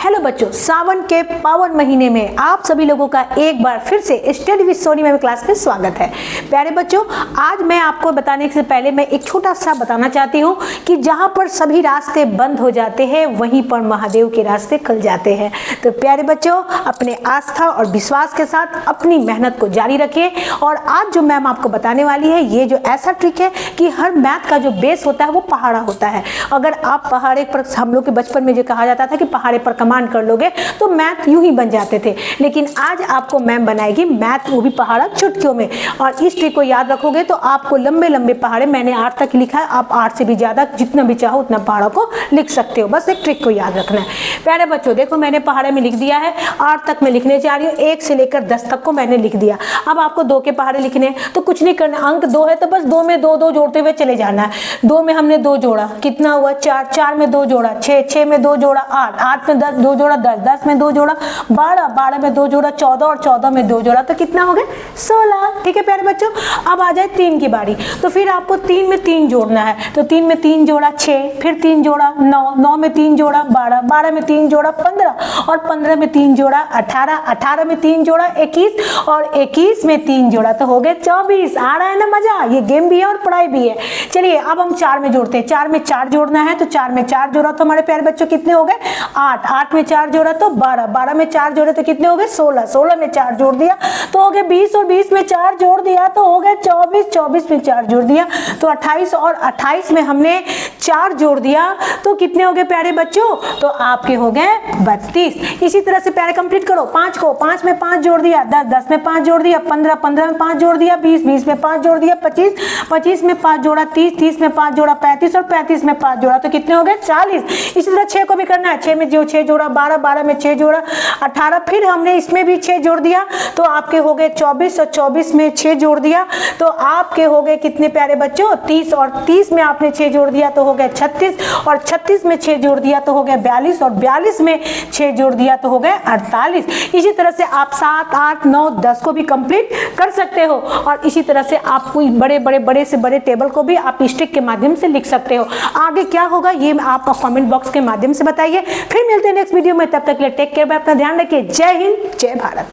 Hello बच्चों, सावन के पावन महीने में आप सभी लोगों का एक बार फिर से study with Sony ma'am class में स्वागत है। प्यारे बच्चों, आज मैं आपको बताने से पहले मैं एक छोटा सा बताना चाहती हूँ कि जहाँ पर सभी रास्ते बंद हो जाते हैं वहीं पर महादेव के रास्ते खुल जाते हैं। तो प्यारे बच्चों, अपने आस्था और विश्वास के साथ अपनी मेहनत को जारी रखिए। और आज जो मैम आपको बताने वाली है, ये जो ऐसा ट्रिक है कि हर मैथ का जो बेस होता है वो पहाड़ा होता है। अगर आप पहाड़े पर, हम लोग के बचपन में जो कहा जाता था कि पहाड़े पर कमांड कर लोगे तो मैथ यूं ही बन जाते थे, लेकिन आज आपको मैम बनाएगी मैथ, वो भी पहाड़ा चुटकियों में। और इस ट्रिक को याद रखोगे तो आपको लंबे लंबे पहाड़े, मैंने 8 तक लिखा है, आप 8 से भी ज्यादा जितना भी चाहो उतना पहाड़ों को लिख सकते हो। बस एक ट्रिक को याद रखना है। प्यारे बच्चों देखो, मैंने पहाड़े में लिख दिया है, 8 तक मैं लिखने जा रही हूँ, 1 से लेकर 10 तक को मैंने लिख दिया। अब आपको 2 के पहाड़े लिखने, तो कुछ नहीं करना, अंक 2 है तो बस 2 में 2 2 जोड़ते हुए चले जाना है। 2 में हमने 2 जोड़ा, कितना हुआ 4, 4 में 2 जोड़ा 6, 6 में 2 जोड़ा 8, 8 में 10 2 जोड़ा 10, 10 में 2 जोड़ा 12, 12 में 2 जोड़ा 14 और 14 में 2 जोड़ा, तो कितना हो गया 16। ठीक है प्यारे बच्चों, अब आ जाए 3 की बारी। तो फिर आपको 3 में 3 जोड़ना है, तो 3 में 3 जोड़ा 6, फिर 3 जोड़ा 9, 9 में 3 जोड़ा 12, 12 में 3 जोड़ा 15 और 15 में 3 जोड़ा 18, 18 में 3 जोड़ा 21 और 21 में 3 जोड़ा तो हो गए 24। आ रहा है ना मजा, ये गेम भी है और पढ़ाई भी है। चलिए अब हम 4 में जोड़ते हैं, 4 में 4 जोड़ना है, तो 4 में 4 जोड़ा तो हमारे प्यारे बच्चों कितने हो गए 8, 8 में 4 जोड़ा तो 12, 12 में 4 जोड़े तो कितने हो गए 16, 16 में 4 जोड़ दिया तो हो गए 20 और 20 में 4 जोड़ दिया तो हो गए 24, 24 में 4 जोड़ दिया तो 28 और 28 में हमने 4 जोड़ दिया तो कितने हो गए प्यारे बच्चों, तो आपके हो गए 32। इसी तरह से प्यारे कंप्लीट करो 5 को, 5 में 5 जोड़ दिया, 10, 10 में 5 जोड़ दिया, 15, 15 में 5 जोड़ दिया, 20, 20 में 5 जोड़ दिया, 25, 25 में 5 जोड़ा 30, 30 में 5 जोड़ा 35 और 35 में 5 जोड़ा तो कितने हो गए 40। इसी तरह 6 को भी करना है, 6 में जो 6 जोड़ा 12, 12 में 6 जोड़ा 18, फिर हमने इसमें भी 6 जोड़ दिया तो आपके हो गए 24 और 24 में 6 जोड़ दिया तो आपके हो गए कितने प्यारे बच्चों 30 और 30 में आपने 6 जोड़ दिया तो हो गए 36 और 36 में 6 जोड़ दिया तो हो गए 42 और 42 में 6 जोड़ दिया तो हो गए 48। इसी तरह से आप 7, 8, 9, 10 को भी कंप्लीट कर सकते हो और इसी तरह से आप कोई बड़े से बड़े टेबल को भी आप स्टिक के माध्यम से लिख सकते हो। आगे क्या होगा ये आप कमेंट बॉक्स के माध्यम से बताइए। फिर मिलते हैं नेक्स्ट वीडियो में, तब तक के लिए टेक केयर, अपना ध्यान रखिए। जय हिंद, जय भारत।